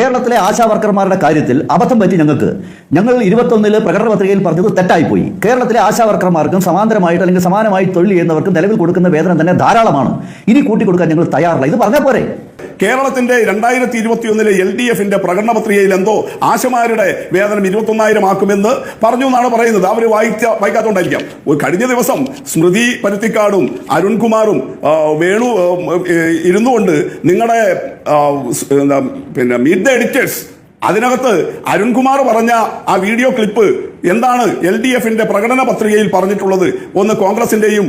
കേരളത്തിലെ ആശാ വർക്കർമാരുടെ കാര്യത്തിൽ അബദ്ധം പറ്റി ഞങ്ങൾ 21 പ്രകടന പത്രികയിൽ പറഞ്ഞത് തെറ്റായിപ്പോയി. കേരളത്തിലെ ആശാ വർക്കർമാർക്കും സമാന്തരമായിട്ട് അല്ലെങ്കിൽ സമാനമായി തൊഴിൽ ചെയ്യുന്നവർക്കും നിലവിൽ കൊടുക്കുന്ന വേതനം തന്നെ ധാരാളമാണ്. ഇനി കൂട്ടിക്കൊടുക്കാൻ ഞങ്ങൾ തയ്യാറല്ല. ഇത് പറഞ്ഞാൽ പോരെ? കേരളത്തിന്റെ 2021 LDF പ്രകടന പത്രികയിൽ എന്തോ ആശമാരുടെ വേതനം 21,000 ആക്കുമെന്ന് പറഞ്ഞു എന്നാണ് പറയുന്നത്. അവർ വായിക്കാത്തോണ്ടായിരിക്കാം. കഴിഞ്ഞ ദിവസം സ്മൃതി പരുത്തിക്കാടും അരുൺകുമാറും വേണു ഇരുന്നുകൊണ്ട് നിങ്ങളുടെ മീറ്റ് ദ എഡിറ്റേഴ്സ് അതിനകത്ത് അരുൺകുമാർ പറഞ്ഞ ആ വീഡിയോ ക്ലിപ്പ് എന്താണ് LDF പ്രകടന പത്രികയിൽ പറഞ്ഞിട്ടുള്ളത്? ഒന്ന് കോൺഗ്രസിന്റെയും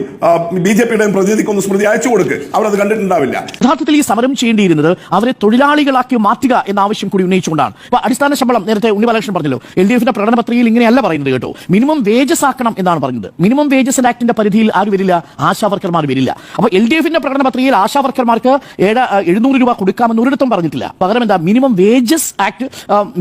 BJPയുടെയും പ്രതിനിധിക്കൊന്ന് സ്മൃതി അയച്ചു കൊടുക്ക്. അവരത് കണ്ടിട്ടുണ്ടാവില്ല. യഥാർത്ഥത്തിൽ ഈ സമരം ചെയ്യേണ്ടിയിരുന്നത് അവരെ തൊഴിലാളികളാക്കി മാറ്റുക എന്ന ആവശ്യം കൂടി ഉന്നയിച്ചുകൊണ്ടാണ്. ഇപ്പൊ അടിസ്ഥാന ശമ്പളം നേരത്തെ ഉണ്ണി ബാലകൃഷ്ണൻ പറഞ്ഞല്ലോ, LDF പ്രകടന പത്രികയിൽ ഇങ്ങനെയല്ല പറയുന്നത് കേട്ടോ. മിനിമം വേജസ് ആക്കണം എന്നാണ് പറയുന്നത്. മിനിമം വേജസ് ആക്ടിന്റെ പരിധിയിൽ ആര് വരില്ല? ആശാ വർക്കർമാർ വരില്ല. അപ്പൊ LDF പ്രകടന പത്രികയിൽ ആശാ വർക്കർമാർക്ക് 700 രൂപ കൊടുക്കാമെന്ന് ഒരിടത്തും പറഞ്ഞിട്ടില്ല. പകരം എന്താ? Minimum wages act,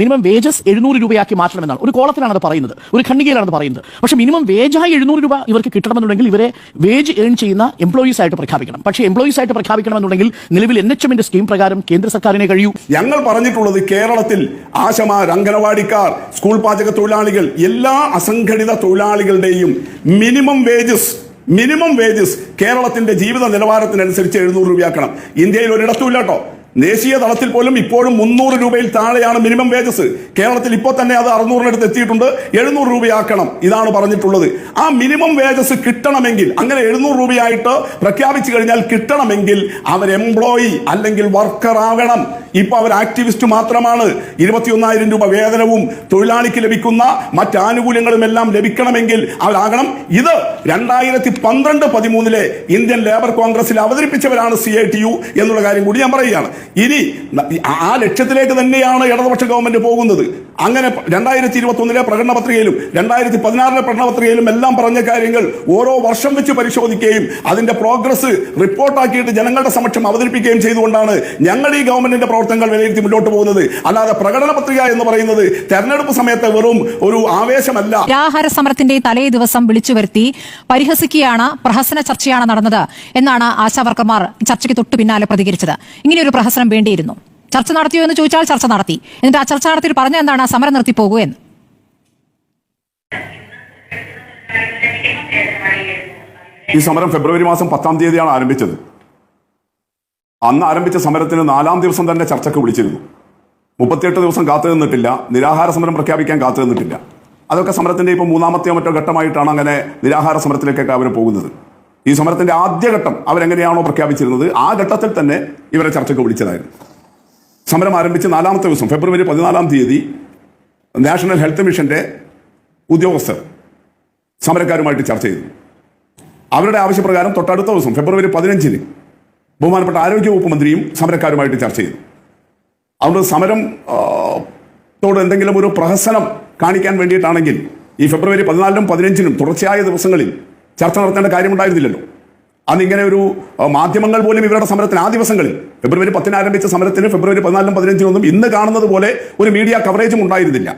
minimum wages 700 രൂപയാക്കി മാറ്റണമെന്നാണ്. ഒരു കോളത്തിലാണ് അത് പറയുന്നത്, ഒരു ഖണ്ഡികയിലാണ് പറയുന്നത്. പക്ഷേ മിനിമം വേജായി 700 രൂപ ഇവർക്ക് കിട്ടണമെന്നുണ്ടെങ്കിൽ ഇവരെ വേജ് ഏൺ ചെയ്യുന്ന എംപ്ലോയീസ് ആയിട്ട് പ്രഖ്യാപിക്കണം. പക്ഷേ എംപ്ലോയീസ് ആയിട്ട് പ്രഖ്യാപിക്കണമെന്നുണ്ടെങ്കിൽ നിലവിൽ NHM സ്കീം പ്രകാരം കേന്ദ്ര സർക്കാരിനെ കഴിയൂ. ഞങ്ങൾ പറഞ്ഞിട്ടുള്ളത് കേരളത്തിൽ ആശമാർ, അംഗനവാടിക്കാർ, സ്കൂൾ പാചക തൊഴിലാളികൾ, എല്ലാ അസംഘടിത തൊഴിലാളികളുടെയും മിനിമം വേജസ് കേരളത്തിന്റെ ജീവിത നിലവാരത്തിനനുസരിച്ച് 700 രൂപയാക്കണം. ഇന്ത്യയിൽ ഒരിടത്തുമില്ല കേട്ടോ. ദേശീയ തലത്തിൽ പോലും ഇപ്പോഴും 300 രൂപയിൽ താഴെയാണ് മിനിമം വേജസ്. കേരളത്തിൽ ഇപ്പോൾ തന്നെ അത് 600 എത്തിയിട്ടുണ്ട്. 700 രൂപയാക്കണം. ഇതാണ് പറഞ്ഞിട്ടുള്ളത്. ആ മിനിമം വേജസ് കിട്ടണമെങ്കിൽ, അങ്ങനെ 700 രൂപയായിട്ട് പ്രഖ്യാപിച്ചു കഴിഞ്ഞാൽ കിട്ടണമെങ്കിൽ അവർ എംപ്ലോയി അല്ലെങ്കിൽ വർക്കർ ആകണം. ഇപ്പൊ അവർ ആക്ടിവിസ്റ്റ് മാത്രമാണ്. 21,000 രൂപ വേതനവും തൊഴിലാളിക്ക് ലഭിക്കുന്ന മറ്റ് ആനുകൂല്യങ്ങളും എല്ലാം ലഭിക്കണമെങ്കിൽ അവരാകണം. ഇത് 2012-13 ഇന്ത്യൻ ലേബർ കോൺഗ്രസിൽ അവതരിപ്പിച്ചവരാണ് CITU എന്നുള്ള കാര്യം കൂടി ഞാൻ പറയുകയാണ്. ഇനി ആ ലക്ഷ്യത്തിലേക്ക് തന്നെയാണ് ഇടതുപക്ഷ ഗവൺമെന്റ് പോകുന്നത്. അങ്ങനെ 2021 പ്രകടന പത്രികയിലും 2016 പ്രകടന പത്രികയിലും എല്ലാം പറഞ്ഞ കാര്യങ്ങൾ ഓരോ വർഷം വെച്ച് പരിശോധിക്കുകയും അതിന്റെ പ്രോഗ്രസ് റിപ്പോർട്ടാക്കിയിട്ട് ജനങ്ങളുടെ സമക്ഷം അവതരിപ്പിക്കുകയും ചെയ്തുകൊണ്ടാണ് ഞങ്ങൾ ഈ ഗവൺമെന്റിന്റെ പ്രവർത്തനങ്ങൾ വിലയിരുത്തി മുന്നോട്ട് പോകുന്നത്. അല്ലാതെ പ്രകടന പത്രിക എന്ന് പറയുന്നത് തെരഞ്ഞെടുപ്പ് സമയത്ത് വെറും ഒരു ആവേശമല്ല. നിരാഹാര സമരത്തിന്റെ തലേ ദിവസം വിളിച്ചു വരുത്തി പരിഹസിക്കുകയാണ്, പ്രഹസന ചർച്ചയാണ് നടന്നത് എന്നാണ് ആശാവർക്കർമാർ ചർച്ചയ്ക്ക് തൊട്ടു പിന്നാലെ പ്രതികരിച്ചത്. ഇങ്ങനെയൊരു പ്രഹസനം വേണ്ടിയിരുന്നു. ചർച്ച നടത്തിയോ എന്ന് ചോദിച്ചാൽ ചർച്ച നടത്തി. എന്നിട്ട് ആ ചർച്ച നടത്തിയിട്ട് പറഞ്ഞ എന്താണ്? സമരം നിർത്തി പോകൂ എന്ന്. ഈ സമരം ഫെബ്രുവരി മാസം 10-ാം തീയതിയാണ് ആരംഭിച്ചത്. അന്ന് ആരംഭിച്ച സമരത്തിന് 4-ാം ദിവസം തന്നെ ചർച്ചയ്ക്ക് വിളിച്ചിരുന്നു. 38 ദിവസം കാത്തു നിന്നിട്ടില്ല. നിരാഹാര സമരം പ്രഖ്യാപിക്കാൻ കാത്തു നിന്നിട്ടില്ല. അതൊക്കെ സമരത്തിന്റെ ഇപ്പോൾ 3-ാമത്തെയോ മറ്റോ ഘട്ടമായിട്ടാണ് അങ്ങനെ നിരാഹാര സമരത്തിലേക്കൊക്കെ അവർ പോകുന്നത്. ഈ സമരത്തിന്റെ ആദ്യഘട്ടം അവരെങ്ങനെയാണോ പ്രഖ്യാപിച്ചിരുന്നത് ആ ഘട്ടത്തിൽ തന്നെ ഇവരെ ചർച്ചയ്ക്ക് വിളിച്ചതായിരുന്നു. സമരം ആരംഭിച്ച് 4-ാമത്തെ ദിവസം ഫെബ്രുവരി 14-ാം തീയതി നാഷണൽ ഹെൽത്ത് മിഷന്റെ ഉദ്യോഗസ്ഥർ സമരക്കാരുമായിട്ട് ചർച്ച ചെയ്തു. അവരുടെ ആവശ്യപ്രകാരം തൊട്ടടുത്ത ദിവസം ഫെബ്രുവരി 15-ന് ബഹുമാനപ്പെട്ട ആരോഗ്യവകുപ്പ് മന്ത്രിയും സമരക്കാരുമായിട്ട് ചർച്ച ചെയ്തു. അതുകൊണ്ട് സമരം ത്തോട് എന്തെങ്കിലും ഒരു പ്രഹസനം കാണിക്കാൻ വേണ്ടിയിട്ടാണെങ്കിൽ ഈ ഫെബ്രുവരി 14-നും 15-നും തുടർച്ചയായ ദിവസങ്ങളിൽ ചർച്ച നടത്തേണ്ട കാര്യമുണ്ടായിരുന്നില്ലല്ലോ. അന്ന് ഇങ്ങനെ ഒരു മാധ്യമങ്ങൾ പോലും ഇവരുടെ സമരത്തിന് ആ ദിവസങ്ങളിൽ ഫെബ്രുവരി 10-ന് ആരംഭിച്ച സമരത്തിന് ഫെബ്രുവരി 14-നും 15-നും ഇന്ന് കാണുന്നത് പോലെ ഒരു മീഡിയ കവറേജും ഉണ്ടായിരുന്നില്ല.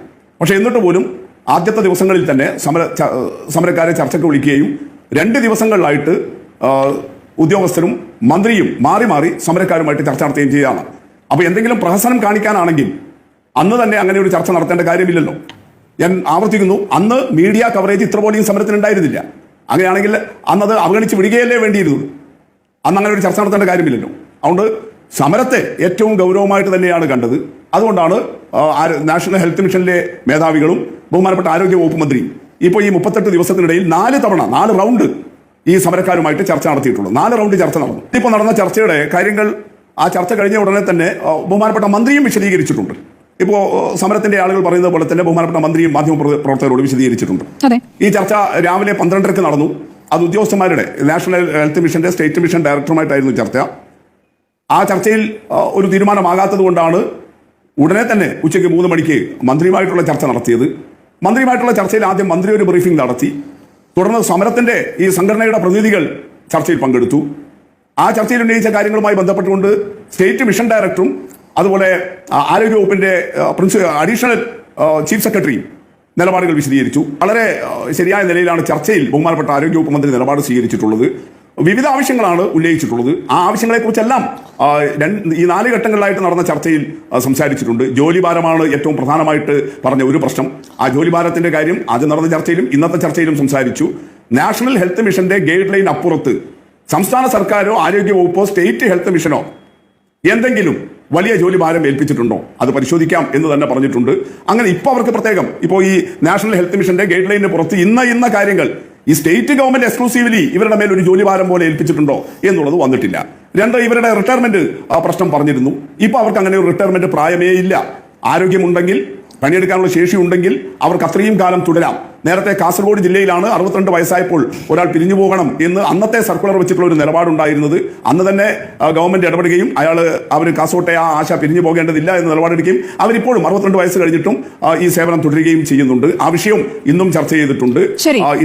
പക്ഷെ എന്നിട്ട് പോലും ആദ്യത്തെ ദിവസങ്ങളിൽ തന്നെ സമരക്കാരെ ചർച്ചയ്ക്ക് വിളിക്കുകയും 2 ദിവസങ്ങളിലായിട്ട് ഉദ്യോഗസ്ഥരും മന്ത്രിയും മാറി മാറി സമരക്കാരുമായിട്ട് ചർച്ച നടത്തുകയും ചെയ്യുകയാണ്. അപ്പോൾ എന്തെങ്കിലും പ്രഹസനം കാണിക്കാനാണെങ്കിൽ അന്ന് തന്നെ അങ്ങനെ ഒരു ചർച്ച നടത്തേണ്ട കാര്യമില്ലല്ലോ. ഞാൻ ആവർത്തിക്കുന്നു, അന്ന് മീഡിയ കവറേജ് ഇത്ര പോലും സമരത്തിനുണ്ടായിരുന്നില്ല. അങ്ങനെയാണെങ്കിൽ അന്നത് അവഗണിച്ച് വിടുകയല്ലേ വേണ്ടിയിരുന്നു. അന്ന് അങ്ങനെ ഒരു ചർച്ച നടത്തേണ്ട കാര്യമില്ലല്ലോ. അതുകൊണ്ട് സമരത്തെ ഏറ്റവും ഗൗരവമായിട്ട് തന്നെയാണ് കണ്ടത്. അതുകൊണ്ടാണ് നാഷണൽ ഹെൽത്ത് മിഷനിലെ മേധാവികളും ബഹുമാനപ്പെട്ട ആരോഗ്യവകുപ്പ് മന്ത്രിയും ഇപ്പോൾ ഈ 38 ദിവസത്തിനിടയിൽ 4 റൗണ്ട് ഈ സമരക്കാരുമായിട്ട് ചർച്ച നടത്തിയിട്ടുള്ളൂ. 4 റൗണ്ട് ചർച്ച നടന്നു. ഇപ്പോൾ നടന്ന ചർച്ചയുടെ കാര്യങ്ങൾ ആ ചർച്ച കഴിഞ്ഞ ഉടനെ തന്നെ ബഹുമാനപ്പെട്ട മന്ത്രിയും വിശദീകരിച്ചിട്ടുണ്ട്. ഇപ്പോൾ സമരത്തിന്റെ ആളുകൾ പറയുന്നത് പോലെ തന്നെ ബഹുമാനപ്പെട്ട മന്ത്രിയും മാധ്യമപ്രവർത്തകരോട് വിശദീകരിച്ചിട്ടുണ്ട്. ഈ ചർച്ച രാവിലെ 12:30 നടന്നു. അത് ഉദ്യോഗസ്ഥന്മാരുടെ നാഷണൽ ഹെൽത്ത് മിഷന്റെ സ്റ്റേറ്റ് മിഷൻ ഡയറക്ടറുമായിട്ടായിരുന്നു ചർച്ച. ആ ചർച്ചയിൽ ഒരു തീരുമാനമാകാത്തത് കൊണ്ടാണ് ഉടനെ തന്നെ ഉച്ചയ്ക്ക് 3 മണിക്ക് മന്ത്രിയുമായിട്ടുള്ള ചർച്ച നടത്തിയത്. മന്ത്രിയുമായിട്ടുള്ള ചർച്ചയിൽ ആദ്യം മന്ത്രി ഒരു ബ്രീഫിംഗ് നടത്തി. തുടർന്ന് സമരത്തിന്റെ ഈ സംഘടനയുടെ പ്രതിനിധികൾ ചർച്ചയിൽ പങ്കെടുത്തു. ആ ചർച്ചയിൽ ഉന്നയിച്ച കാര്യങ്ങളുമായി ബന്ധപ്പെട്ടുകൊണ്ട് സ്റ്റേറ്റ് മിഷൻ ഡയറക്ടറും അതുപോലെ ആരോഗ്യവകുപ്പിന്റെ അഡീഷണൽ ചീഫ് സെക്രട്ടറിയും നിലപാടുകൾ വിശദീകരിച്ചു. വളരെ ശരിയായ നിലയിലാണ് ചർച്ചയിൽ ബഹുമാനപ്പെട്ട ആരോഗ്യവകുപ്പ് മന്ത്രി നിലപാട് സ്വീകരിച്ചിട്ടുള്ളത്. വിവിധ ആവശ്യങ്ങളാണ് ഉന്നയിച്ചിട്ടുള്ളത്. ആ ആവശ്യങ്ങളെക്കുറിച്ചെല്ലാം ഈ 4 ഘട്ടങ്ങളിലായിട്ട് നടന്ന ചർച്ചയിൽ സംസാരിച്ചിട്ടുണ്ട്. ജോലിഭാരമാണ് ഏറ്റവും പ്രധാനമായിട്ട് പറഞ്ഞ ഒരു പ്രശ്നം. ആ ജോലിഭാരത്തിന്റെ കാര്യം ആദ്യം നടന്ന ചർച്ചയിലും ഇന്നത്തെ ചർച്ചയിലും സംസാരിച്ചു. നാഷണൽ ഹെൽത്ത് മിഷന്റെ ഗൈഡ് ലൈൻ അപ്പുറത്ത് സംസ്ഥാന സർക്കാരോ ആരോഗ്യ വകുപ്പോ സ്റ്റേറ്റ് ഹെൽത്ത് മിഷനോ എന്തെങ്കിലും വലിയ ജോലി ഭാരം ഏൽപ്പിച്ചിട്ടുണ്ടോ അത് പരിശോധിക്കാം എന്ന് തന്നെ പറഞ്ഞിട്ടുണ്ട്. അങ്ങനെ ഇപ്പോൾ അവർക്ക് പ്രത്യേകം ഇപ്പോൾ ഈ നാഷണൽ ഹെൽത്ത് മിഷന്റെ ഗൈഡ് ലൈനിന് പുറത്ത് ഇന്ന കാര്യങ്ങൾ ഈ സ്റ്റേറ്റ് ഗവൺമെന്റ് എക്സ്ക്ലൂസീവ്ലി ഇവരുടെ മേൽ ഒരു ജോലി ഭാരം പോലെ ഏൽപ്പിച്ചിട്ടുണ്ടോ എന്നുള്ളത് വന്നിട്ടില്ല. 2, ഇവരുടെ റിട്ടയർമെന്റ് പ്രശ്നം പറഞ്ഞിരുന്നു. ഇപ്പോൾ അവർക്ക് അങ്ങനെ ഒരു റിട്ടയർമെന്റ് പ്രായമേ ഇല്ല. ആരോഗ്യമുണ്ടെങ്കിൽ, പണിയെടുക്കാനുള്ള ശേഷി ഉണ്ടെങ്കിൽ അവർക്ക് അത്രയും കാലം തുടരാം. നേരത്തെ കാസർഗോഡ് ജില്ലയിലാണ് 62 വയസ്സായപ്പോൾ ഒരാൾ പിരിഞ്ഞു പോകണം എന്ന് അന്നത്തെ സർക്കുലർ വെച്ചിട്ടുള്ള ഒരു നിലപാടുണ്ടായിരുന്നത്. അന്ന് തന്നെ ഗവൺമെന്റ് ഇടപെടുകയും അവർ കാസർകോട്ടെ ആ ആശ പിരിഞ്ഞു പോകേണ്ടതില്ല എന്ന് നിലപാടെടുക്കുകയും അവരിപ്പോഴും 62 വയസ്സ് കഴിഞ്ഞിട്ടും ഈ സേവനം തുടരുകയും ചെയ്യുന്നുണ്ട്. ആ വിഷയം ഇന്നും ചർച്ച ചെയ്തിട്ടുണ്ട്.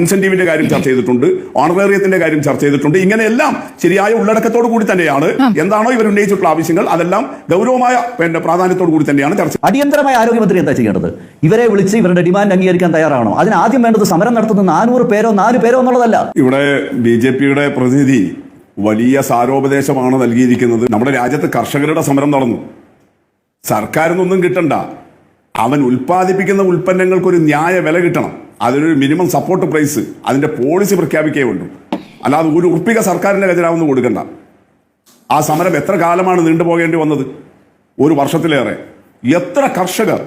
ഇൻസെന്റീവിന്റെ കാര്യം ചർച്ച ചെയ്തിട്ടുണ്ട്. ഓണറേറിയത്തിന്റെ കാര്യം ചർച്ച ചെയ്തിട്ടുണ്ട്. ഇങ്ങനെയെല്ലാം ശരിയായ ഉള്ളടക്കത്തോടു കൂടി തന്നെയാണ് എന്താണോ ഇവർ ഉന്നയിച്ചിട്ടുള്ള ആവശ്യങ്ങൾ അതെല്ലാം ഗൗരവമായ പ്രാധാന്യത്തോടു കൂടി തന്നെയാണ് ചർച്ച. അടിയന്തരമായ ആരോഗ്യമന്ത്രി എന്താ ചെയ്യേണ്ടത്? ഇവരെ വിളിച്ച് ഇവരുടെ ഡിമാൻഡ് അംഗീകരിക്കാൻ തയ്യാറാണോ? അതിന് ആദ്യം വേണ്ടത് സമരം നടത്തുന്ന 400 പേരോ 4 പേരോ എന്നുള്ളതല്ല. ഇവിടെ BJPയുടെ പ്രതിനിധി വലിയ സാരോപദേശമാണ് നൽകിയിരിക്കുന്നത്. നമ്മുടെ രാജ്യത്ത് കർഷകരുടെ സമരം നടന്നു. സർക്കാരിനൊന്നും കിട്ടണ്ട, അവൻ ഉൽപ്പാദിപ്പിക്കുന്ന ഉൽപ്പന്നങ്ങൾക്ക് ഒരു ന്യായ വില കിട്ടണം. അതിനൊരു മിനിമം സപ്പോർട്ട് പ്രൈസ്, അതിന്റെ പോളിസി പ്രഖ്യാപിക്കേ വേണ്ടു. അല്ലാതെ ഒരു ഉറപ്പിക സർക്കാരിന്റെ ഖജനാവൊന്നും കൊടുക്കണ്ട. ആ സമരം എത്ര കാലമാണ് നീണ്ടുപോകേണ്ടി വന്നത്? 1 വർഷത്തിലേറെ. എത്ര കർഷകർ,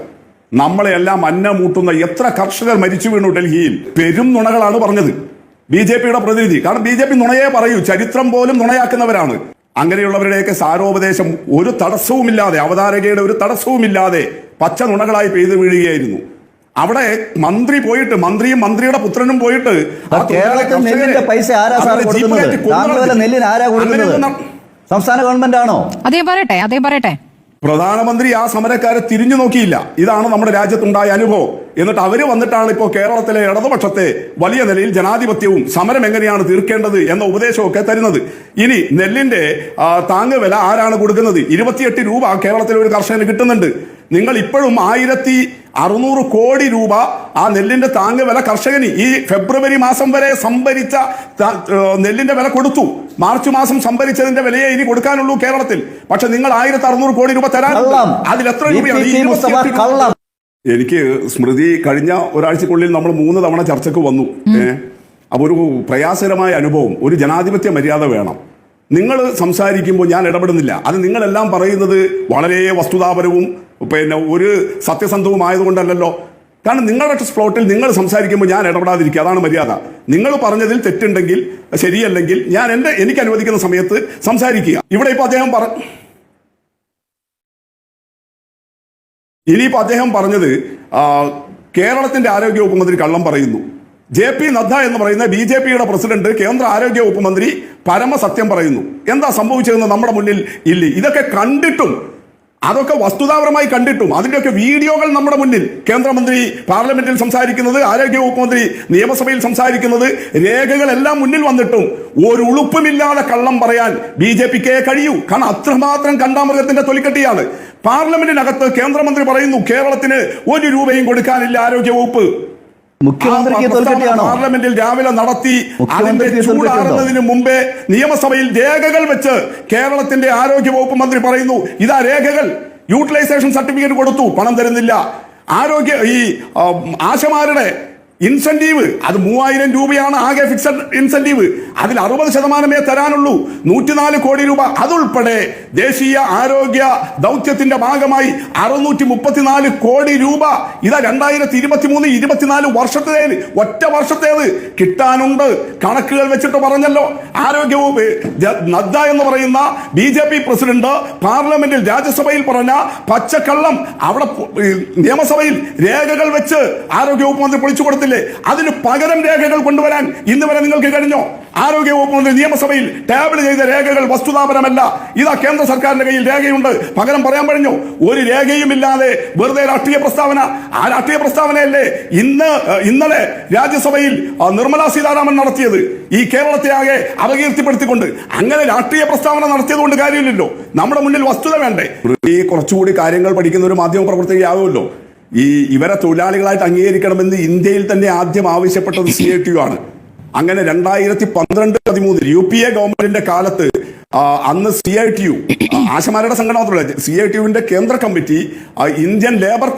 നമ്മളെല്ലാം അന്നമൂട്ടുന്ന എത്ര കർഷകർ മരിച്ചു വീണു ഡൽഹിയിൽ. പെരും നുണകളാണ് പറഞ്ഞത് BJPയുടെ പ്രതിനിധി. കാരണം BJP നുണയെ പറയൂ, ചരിത്രം പോലും നുണയാക്കുന്നവരാണ്. അങ്ങനെയുള്ളവരുടെയൊക്കെ സാരോപദേശം ഒരു തടസ്സവുമില്ലാതെ, അവതാരകയുടെ ഒരു തടസ്സവുമില്ലാതെ പച്ച നുണകളായി പെയ്തു വീഴുകയായിരുന്നു. അവിടെ മന്ത്രി പോയിട്ട്, മന്ത്രിയും മന്ത്രിയുടെ പുത്രനും പോയിട്ട് കേരളത്തിൽ നെല്ലിന്റെ പൈസ ആരാ സാർ കൊടുക്കുന്നത്? നെല്ലിന് ആരാ കൊടുക്കുന്നത്? സംസ്ഥാന ഗവൺമെന്റ് ആണോ? അദ്ദേഹം പറയട്ടെ. പ്രധാനമന്ത്രി ആ സമരക്കാരെ തിരിഞ്ഞു നോക്കിയില്ല. ഇതാണ് നമ്മുടെ രാജ്യത്തുണ്ടായ അനുഭവം. എന്നിട്ട് അവര് വന്നിട്ടാണ് ഇപ്പോൾ കേരളത്തിലെ ഇടതുപക്ഷത്തെ വലിയ നിലയിൽ ജനാധിപത്യവും സമരം എങ്ങനെയാണ് തീർക്കേണ്ടത് എന്ന ഉപദേശമൊക്കെ തരുന്നത്. ഇനി നെല്ലിന്റെ താങ്ങുവില ആരാണ് കൊടുക്കുന്നത്? 28 രൂപ കേരളത്തിലെ ഒരു കർഷകന് കിട്ടുന്നുണ്ട്. നിങ്ങൾ ഇപ്പോഴും 1600 കോടി രൂപ ആ നെല്ലിന്റെ താങ്ങുവില കർഷകന് ഈ ഫെബ്രുവരി മാസം വരെ സംഭരിച്ച നെല്ലിന്റെ വില കൊടുത്തു. മാർച്ച് മാസം സംഭരിച്ചതിന്റെ വിലയെ ഇനി കൊടുക്കാനുള്ളൂ കേരളത്തിൽ. പക്ഷെ നിങ്ങൾ 1600 കോടി രൂപ തരാൻ അതിലെത്ര രൂപയാണ്? എനിക്ക് സ്മൃതി കഴിഞ്ഞ ഒരാഴ്ചക്കുള്ളിൽ നമ്മൾ 3 തവണ ചർച്ചയ്ക്ക് വന്നു. അപ്പൊ ഒരു പ്രയാസകരമായ അനുഭവം. ഒരു ജനാധിപത്യ മര്യാദ വേണം. നിങ്ങൾ സംസാരിക്കുമ്പോൾ ഞാൻ ഇടപെടുന്നില്ല. അത് നിങ്ങളെല്ലാം പറയുന്നത് വളരെ വസ്തുതാപരവും ഒരു സത്യസന്ധവുമായതുകൊണ്ടല്ലോ. കാരണം നിങ്ങളുടെ സ്പ്ലോട്ടിൽ നിങ്ങൾ സംസാരിക്കുമ്പോൾ ഞാൻ ഇടപെടാതിരിക്കുക, അതാണ് മര്യാദ. നിങ്ങൾ പറഞ്ഞതിൽ തെറ്റുണ്ടെങ്കിൽ, ശരിയല്ലെങ്കിൽ ഞാൻ എനിക്ക് അനുവദിക്കുന്ന സമയത്ത് സംസാരിക്കുക. ഇവിടെ ഇപ്പൊ അദ്ദേഹം പറഞ്ഞത് കേരളത്തിന്റെ ആരോഗ്യ വകുപ്പ് മന്ത്രി കള്ളം പറയുന്നു. JP നദ്ദ എന്ന് പറയുന്ന BJPയുടെ പ്രസിഡന്റ് കേന്ദ്ര ആരോഗ്യ വകുപ്പ് മന്ത്രി പരമസത്യം പറയുന്നു. എന്താ സംഭവിച്ചതെന്ന് നമ്മുടെ മുന്നിൽ ഇല്ല. ഇതൊക്കെ കണ്ടിട്ടും, അതൊക്കെ വസ്തുതാപരമായി കണ്ടിട്ടും അതിന്റെയൊക്കെ വീഡിയോകൾ നമ്മുടെ മുന്നിൽ, കേന്ദ്രമന്ത്രി പാർലമെന്റിൽ സംസാരിക്കുന്നത്, ആരോഗ്യ വകുപ്പ് മന്ത്രി നിയമസഭയിൽ സംസാരിക്കുന്നത്, രേഖകളെല്ലാം മുന്നിൽ വന്നിട്ടും ഒരു ഉളുപ്പുമില്ലാതെ കള്ളം പറയാൻ BJPക്ക് കഴിയൂ. കാരണം അത്രമാത്രം കണ്ടാമൃഗത്തിന്റെ തൊലിക്കട്ടിയാണ്. പാർലമെന്റിനകത്ത് കേന്ദ്രമന്ത്രി പറയുന്നു കേരളത്തിന് 1 രൂപയും കൊടുക്കാനില്ല ആരോഗ്യ വകുപ്പ്. പാർലമെന്റിൽ രാവിലെ നടത്തി. അതിന്റെ ചൂടാറുന്നതിന് മുമ്പേ നിയമസഭയിൽ രേഖകൾ വെച്ച് കേരളത്തിന്റെ ആരോഗ്യ വകുപ്പ് മന്ത്രി പറയുന്നു ഇതാ രേഖകൾ, യൂട്ടിലൈസേഷൻ സർട്ടിഫിക്കറ്റ് കൊടുത്തു, പണം തരുന്നില്ല. ഈ ആശമാരുടെ ഇൻസെന്റീവ് അത് 3000 രൂപയാണ് ആകെ ഫിക്സഡ് ഇൻസെന്റീവ്. അതിൽ 60% തരാനുള്ളൂ. 104 കോടി രൂപ അതുൾപ്പെടെ ദേശീയ ആരോഗ്യ ദൗത്യത്തിന്റെ ഭാഗമായി 634 കോടി രൂപ ഇതാ 2023-24 വർഷത്തേത്, ഒറ്റ വർഷത്തേത് കിട്ടാനുണ്ട്. കണക്കുകൾ വെച്ചിട്ട് പറഞ്ഞല്ലോ. ആരോഗ്യവകുപ്പ് നദ്ദ എന്ന് പറയുന്ന BJP പ്രസിഡന്റ് പാർലമെന്റിൽ രാജ്യസഭയിൽ പറഞ്ഞ പച്ചക്കള്ളം അവിടെ നിയമസഭയിൽ രേഖകൾ വെച്ച് ആരോഗ്യവകുപ്പ് മന്ത്രി പൊളിച്ചു കൊടുത്തു. അതിന് പകരം രേഖകൾ കൊണ്ടുവരാൻ ഇന്ന് വരെ നിങ്ങൾക്ക് കഴിഞ്ഞോ? ആരോഗ്യ വകുപ്പ് മന്ത്രി നിയമസഭയിൽ ടേബിൾ ചെയ്ത രേഖകൾ വസ്തുതാപരമല്ല. ഇതാ കേന്ദ്ര സർക്കാരിന്റെ കയ്യിൽ രേഖയുണ്ട്. പകരം പറയാൻ കഴിഞ്ഞോ? ഒരു രേഖയും ഇല്ലാതെ വെറുതെ രാഷ്ട്രീയ പ്രസ്താവന. ആ രാഷ്ട്രീയ പ്രസ്താവനയല്ലേ ഇന്നലെ രാജ്യസഭയിൽ നിർമ്മലാ സീതാരാമൻ നടത്തിയത്, ഈ കേരളത്തെ ആകെ അപകീർത്തിപ്പെടുത്തിക്കൊണ്ട്. അങ്ങനെ രാഷ്ട്രീയ പ്രസ്താവന നടത്തിയത് കൊണ്ട് കാര്യമില്ലല്ലോ. നമ്മുടെ മുന്നിൽ വസ്തുത വേണ്ടേ? ഈ കുറച്ചുകൂടി കാര്യങ്ങൾ പഠിക്കുന്ന ഒരു മാധ്യമ പ്രവർത്തകയാവുമല്ലോ. ഇവരെ തൊഴിലാളികളായിട്ട് അംഗീകരിക്കണമെന്ന് ഇന്ത്യയിൽ തന്നെ ആദ്യം ആവശ്യപ്പെട്ടത് CITU ആണ്. അങ്ങനെ 2012-13 UPA ഗവൺമെന്റിന്റെ കാലത്ത് അന്ന് CITU ആശമാരുടെ സംഘടന മാത്രമല്ല, CITUവിന്റെ കേന്ദ്ര കമ്മിറ്റി ഇന്ത്യൻ ലേബർ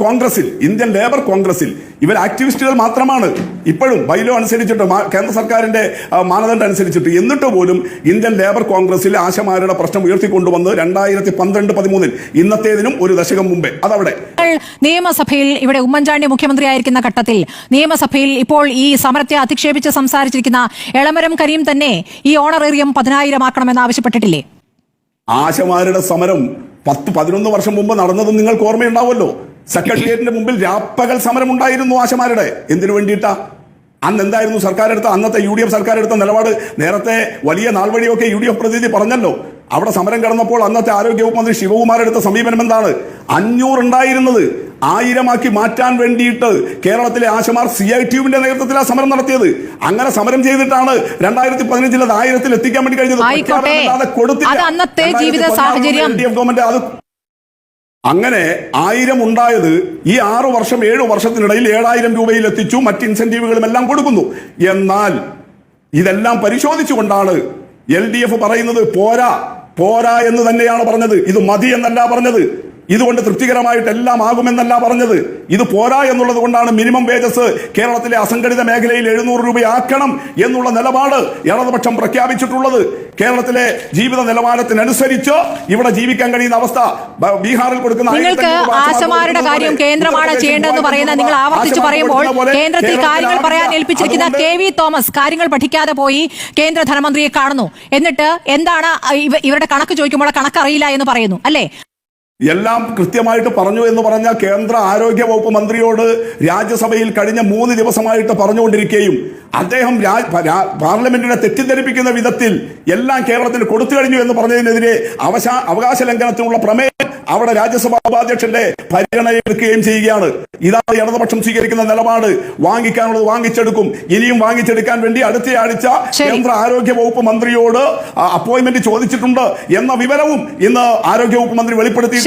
കോൺഗ്രസിൽ ഇവർ ആക്ടിവിസ്റ്റുകൾ മാത്രമാണ് ഇപ്പോഴും ബൈലോ അനുസരിച്ചിട്ട് കേന്ദ്ര സർക്കാരിന്റെ മാനദണ്ഡം അനുസരിച്ചിട്ട്. എന്നിട്ട് പോലും ഇന്ത്യൻ ലേബർ കോൺഗ്രസിൽ ആശമാരുടെ പ്രശ്നം ഉയർത്തിക്കൊണ്ടുവന്ന് 2012-13 ഇന്നത്തേതിനും ഒരു ദശകം മുമ്പേ അതവിടെ നിയമസഭയിൽ ഇവിടെ ഉമ്മൻചാണ്ടി മുഖ്യമന്ത്രിയായിരിക്കുന്ന ഘട്ടത്തിൽ നിയമസഭയിൽ ഇപ്പോൾ ഈ സമരത്തെ അധിക്ഷേപിച്ച് സംസാരിച്ചിരിക്കുന്ന എളമരം കരീം തന്നെ ഈ ഓണറേറിയം 10,000 ആക്കണമെന്ന് ആവശ്യപ്പെട്ടിട്ടില്ലേ? ആശമാരുടെ സമരം 10-11 വർഷം മുമ്പ് നടന്നതും നിങ്ങൾക്ക് ഓർമ്മയുണ്ടാവുമല്ലോ. സെക്രട്ടേറിയറ്റിന്റെ മുമ്പിൽ രാപ്പകൽ സമരം ഉണ്ടായിരുന്നു ആശമാരുടെ. എന്തിനു വേണ്ടിയിട്ടാ? അന്ന് എന്തായിരുന്നു സർക്കാർ എടുത്ത അന്നത്തെ UDF സർക്കാർ എടുത്ത നിലപാട്? നേരത്തെ വലിയ നാൾ വഴിയൊക്കെ UDF പ്രതിനിധി പറഞ്ഞല്ലോ. അവിടെ സമരം കിടന്നപ്പോൾ അന്നത്തെ ആരോഗ്യവകുപ്പ് മന്ത്രി ശിവകുമാർ എടുത്ത സമീപനം എന്താണ്? 500 ഉണ്ടായിരുന്നത് 1000 മാറ്റാൻ വേണ്ടിയിട്ട് കേരളത്തിലെ ആശമാർ CITUവിന്റെ നേതൃത്വത്തിലാണ് സമരം നടത്തിയത്. അങ്ങനെ സമരം ചെയ്തിട്ടാണ് 2015 അത് 1000 എത്തിക്കാൻ വേണ്ടി കഴിഞ്ഞത്. അങ്ങനെ 1000 ഉണ്ടായത് ഈ 6 വർഷം 7 വർഷത്തിനിടയിൽ 7000 രൂപയിൽ എത്തിച്ചു. മറ്റ് ഇൻസെന്റീവുകളും എല്ലാം കൊടുക്കുന്നു. എന്നാൽ ഇതെല്ലാം പരിശോധിച്ചുകൊണ്ടാണ് LDF പറയുന്നത് പോരാ എന്ന് തന്നെയാണ് പറഞ്ഞത്. ഇത് മതി എന്നല്ല പറഞ്ഞത്. ഇതുകൊണ്ട് തൃപ്തികരമായിട്ട് എല്ലാം ആകുമെന്നല്ല പറഞ്ഞത്. ഇത് പോരാ എന്നുള്ളത് കൊണ്ടാണ് മിനിമം വേജസ് കേരളത്തിലെ അസംഘടിത മേഖലയിൽ 700 രൂപയാക്കണം എന്നുള്ള നിലപാട് ഇടതുപക്ഷം പ്രഖ്യാപിച്ചിട്ടുള്ളത്. കേരളത്തിലെ ജീവിത നിലവാരത്തിനനുസരിച്ച് ഇവിടെ ജീവിക്കാൻ കഴിയുന്ന അവസ്ഥ ബീഹാറിൽ കൊടുക്കുന്ന നിങ്ങൾക്ക് ആശമാരുടെ കാര്യം കേന്ദ്രമാണ് ചെയ്യേണ്ടതെന്ന് പറയുന്ന നിങ്ങൾ ആവർത്തിച്ച് പറയുമ്പോൾ കേന്ദ്രത്തിൽ കാര്യങ്ങൾ പറയാൻ ഏൽപ്പിച്ചിരിക്കുന്ന KV തോമസ് കാര്യങ്ങൾ പഠിക്കാതെ പോയി കേന്ദ്ര ധനമന്ത്രിയെ കാണുന്നു. എന്നിട്ട് എന്താണ് ഇവരുടെ കണക്ക് ചോദിക്കുമ്പോൾ കണക്കറിയില്ല എന്ന് പറയുന്നു അല്ലേ? എല്ലാം കൃത്യമായിട്ട് പറഞ്ഞു എന്ന് പറഞ്ഞ കേന്ദ്ര ആരോഗ്യ വകുപ്പ് മന്ത്രിയോട് രാജ്യസഭയിൽ കഴിഞ്ഞ 3 ദിവസമായിട്ട് പറഞ്ഞുകൊണ്ടിരിക്കുകയും അദ്ദേഹം പാർലമെന്റിനെ തെറ്റിദ്ധരിപ്പിക്കുന്ന വിധത്തിൽ എല്ലാം കേരളത്തിന് കൊടുത്തു കഴിഞ്ഞു എന്ന് പറഞ്ഞതിനെതിരെ അവകാശ ലംഘനത്തിനുള്ള പ്രമേയം അവിടെ രാജ്യസഭാ ഉപാധ്യക്ഷന്റെ പരിഗണനയെടുക്കുകയും ചെയ്യുകയാണ്. ഇതാണ് ഇടതുപക്ഷം സ്വീകരിക്കുന്ന നിലപാട്. വാങ്ങിക്കാനുള്ളത് വാങ്ങിച്ചെടുക്കും. ഇനിയും വാങ്ങിച്ചെടുക്കാൻ വേണ്ടി അടുത്തയാഴ്ച കേന്ദ്ര ആരോഗ്യ വകുപ്പ് മന്ത്രിയോട് അപ്പോയിന്റ്മെന്റ് ചോദിച്ചിട്ടുണ്ട് എന്ന വിവരവും ഇന്ന് ആരോഗ്യ വകുപ്പ് മന്ത്രി വെളിപ്പെടുത്തി.